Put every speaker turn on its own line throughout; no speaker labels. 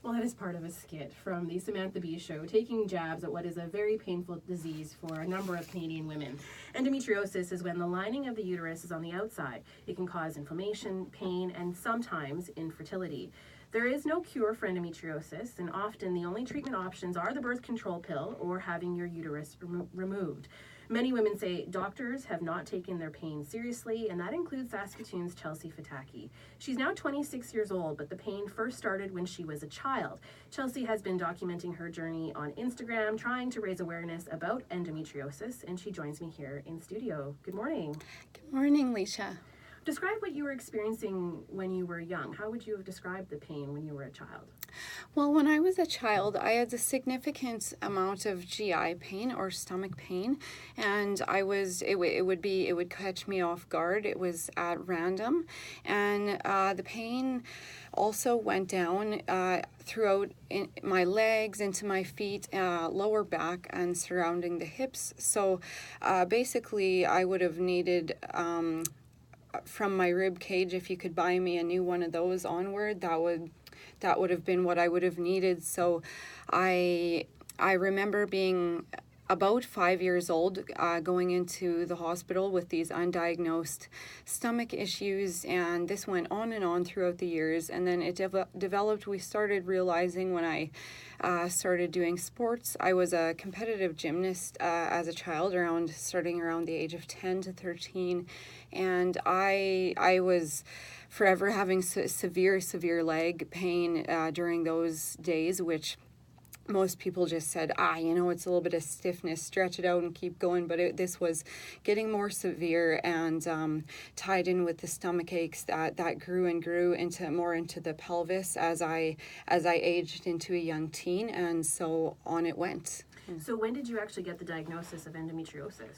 Well, that is part of a skit from the Samantha Bee Show, taking jabs at what is a very painful disease for a number of Canadian women. Endometriosis is when the lining of the uterus is on the outside. It can cause inflammation, pain, and sometimes infertility. There is no cure for endometriosis, and often the only treatment options are the birth control pill or having your uterus removed. Many women say doctors have not taken their pain seriously, and that includes Saskatoon's Chelsea Fataki. She's now 26 years old, but the pain first started when she was a child. Chelsea has been documenting her journey on Instagram, trying to raise awareness about endometriosis, and she joins me here in studio. Good morning.
Good morning, Liesha.
Describe what you were experiencing when you were young. How would you have described the pain when you were a child?
Well, when I was a child, I had a significant amount of GI pain or stomach pain, and it would catch me off guard. It was at random, and the pain also went down throughout my legs, into my feet, lower back, and surrounding the hips. So basically, I would have needed from my rib cage, if you could buy me a new one of those onward, that would have been what I would have needed. So I remember being about 5 years old, going into the hospital with these undiagnosed stomach issues, and this went on and on throughout the years, and then it developed. We started realizing when I started doing sports. I was a competitive gymnast as a child, starting around the age of 10 to 13, and I was forever having severe leg pain during those days, which most people just said, it's a little bit of stiffness, stretch it out and keep going. But this was getting more severe, and tied in with the stomach aches that grew and grew into the pelvis as I aged into a young teen, and so on it went.
So when did you actually get the diagnosis of endometriosis?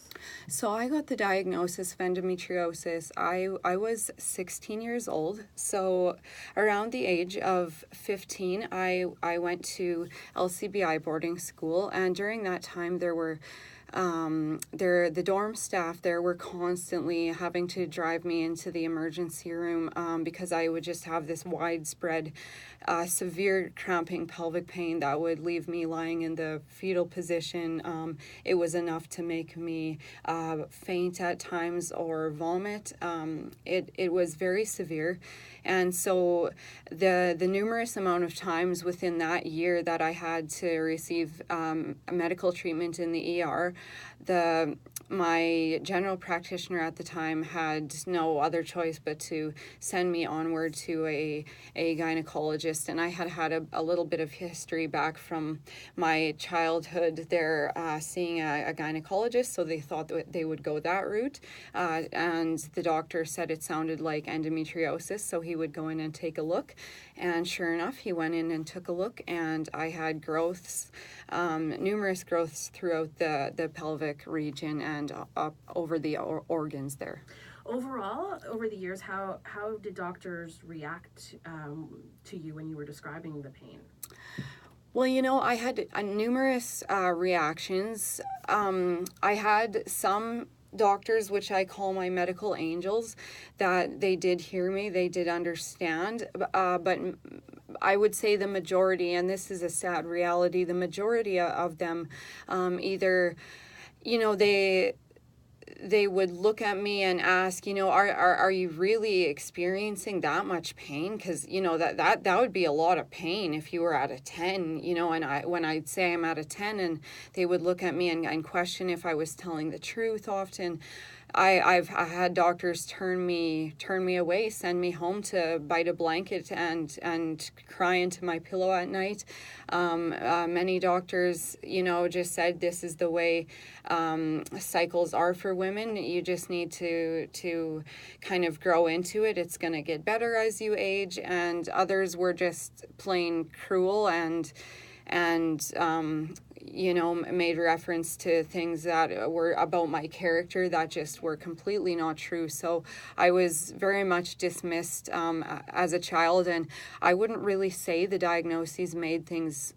So I got the diagnosis of endometriosis. I was 16 years old. So around the age of 15, I went to LCBI boarding school, and during that time there were the dorm staff there were constantly having to drive me into the emergency room because I would just have this widespread severe cramping pelvic pain that would leave me lying in the fetal position. It was enough to make me faint at times or vomit. It was very severe. And so the numerous amount of times within that year that I had to receive medical treatment in the ER, my general practitioner at the time had no other choice but to send me onward to a gynecologist. And I had a little bit of history back from my childhood there, seeing a gynecologist, so they thought that they would go that route. And the doctor said it sounded like endometriosis, so he would go in and take a look. And sure enough, he went in and took a look, and I had growths, numerous growths throughout the pelvic region and up over the organs there.
Overall, over the years, how did doctors react to you when you were describing the pain?
Well, I had numerous reactions. I had some doctors, which I call my medical angels, that they did hear me, they did understand, but I would say the majority, and this is a sad reality, the majority of them either, they would look at me and ask, are you really experiencing that much pain? Because, that would be a lot of pain if you were at a 10, and when I'd say I'm at a 10, and they would look at me and question if I was telling the truth often. I've had doctors turn me away, send me home to bite a blanket and cry into my pillow at night. Many doctors, just said this is the way cycles are for women. You just need to kind of grow into it. It's going to get better as you age. And others were just plain cruel and made reference to things that were about my character that just were completely not true. So I was very much dismissed as a child, and I wouldn't really say the diagnoses made things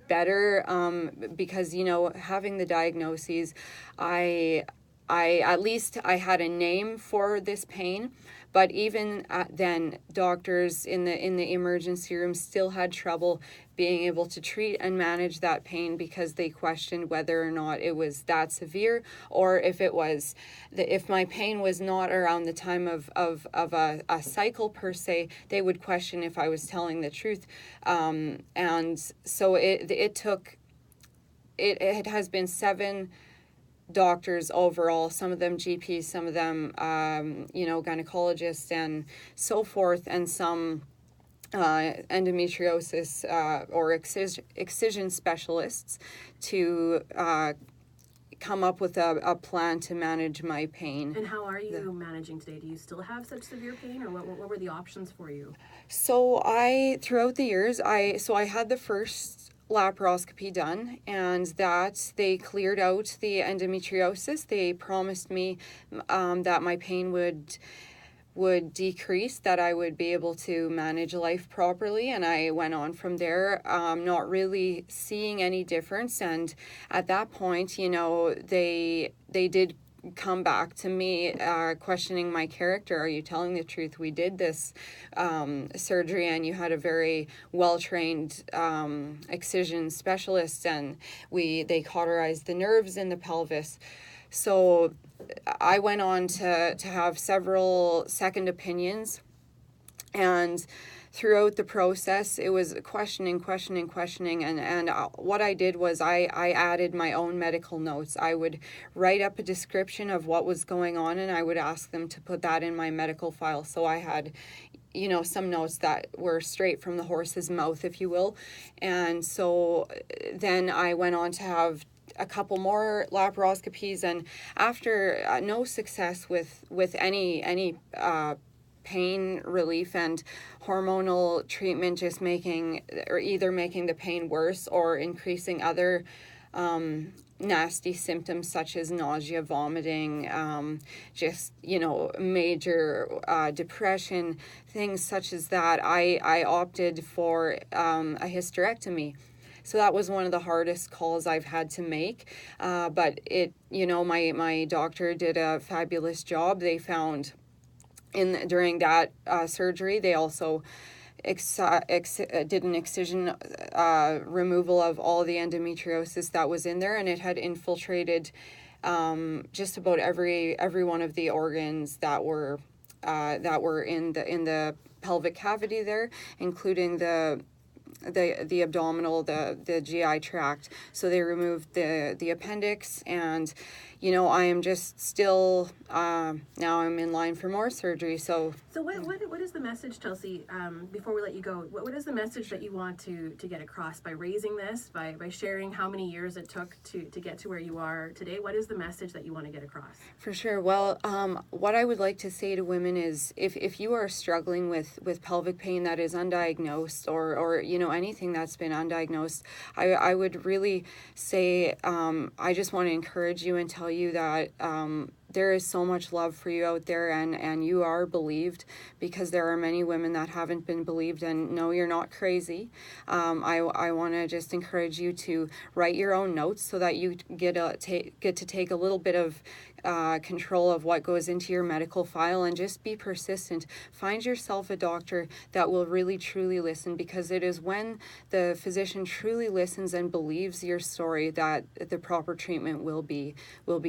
better because, having the diagnoses, I at least I had a name for this pain. But even then, doctors in the emergency room still had trouble being able to treat and manage that pain, because they questioned whether or not it was that severe, or if it was if my pain was not around the time of a cycle per se, they would question if I was telling the truth. And so it has been 7 doctors overall, some of them GPs, some of them gynecologists and so forth, and some endometriosis or excision specialists to come up with a plan to manage my pain.
And how are you managing today? Do you still have such severe pain, or what were the options for you?
So throughout the years, I had the first laparoscopy done, and that they cleared out the endometriosis. They promised me that my pain would decrease, that I would be able to manage life properly, and I went on from there, not really seeing any difference. And at that point, they did come back to me questioning my character. Are you telling the truth? We did this surgery, and you had a very well-trained excision specialist, and they cauterized the nerves in the pelvis. So I went on to have several second opinions, and throughout the process, it was questioning, and what I did was I added my own medical notes. I would write up a description of what was going on, and I would ask them to put that in my medical file. So I had, some notes that were straight from the horse's mouth, if you will. And so then I went on to have a couple more laparoscopies, and after no success with any pain relief and hormonal treatment, just either making the pain worse or increasing other nasty symptoms such as nausea, vomiting, major depression, things such as that, I opted for a hysterectomy. So that was one of the hardest calls I've had to make, but my doctor did a fabulous job. They found during that surgery, they also did an excision removal of all the endometriosis that was in there, and it had infiltrated just about every one of the organs that were in the pelvic cavity there, including the abdominal, the GI tract. So they removed the appendix, and I am just still now I'm in line for more surgery. So
what is the message, Chelsea? Before we let you go, what is the message that you want to get across by raising this, by sharing how many years it took to get to where you are today? What is the message that you want to get across?
For sure. Well, what I would like to say to women is, if you are struggling with pelvic pain that is undiagnosed, or anything that's been undiagnosed, I would really say, I just want to encourage you and tell you that there is so much love for you out there, and you are believed, because there are many women that haven't been believed. And no, you're not crazy. I want to just encourage you to write your own notes so that you get to take a little bit of control of what goes into your medical file, and just be persistent. Find yourself a doctor that will really truly listen, because it is when the physician truly listens and believes your story that the proper treatment will be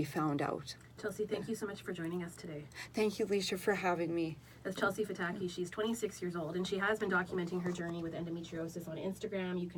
found out.
Chelsea, thank you so much for joining us today.
Thank you, Liesha, for having me.
That's Chelsea Fataki. She's 26 years old, and she has been documenting her journey with endometriosis on Instagram. You can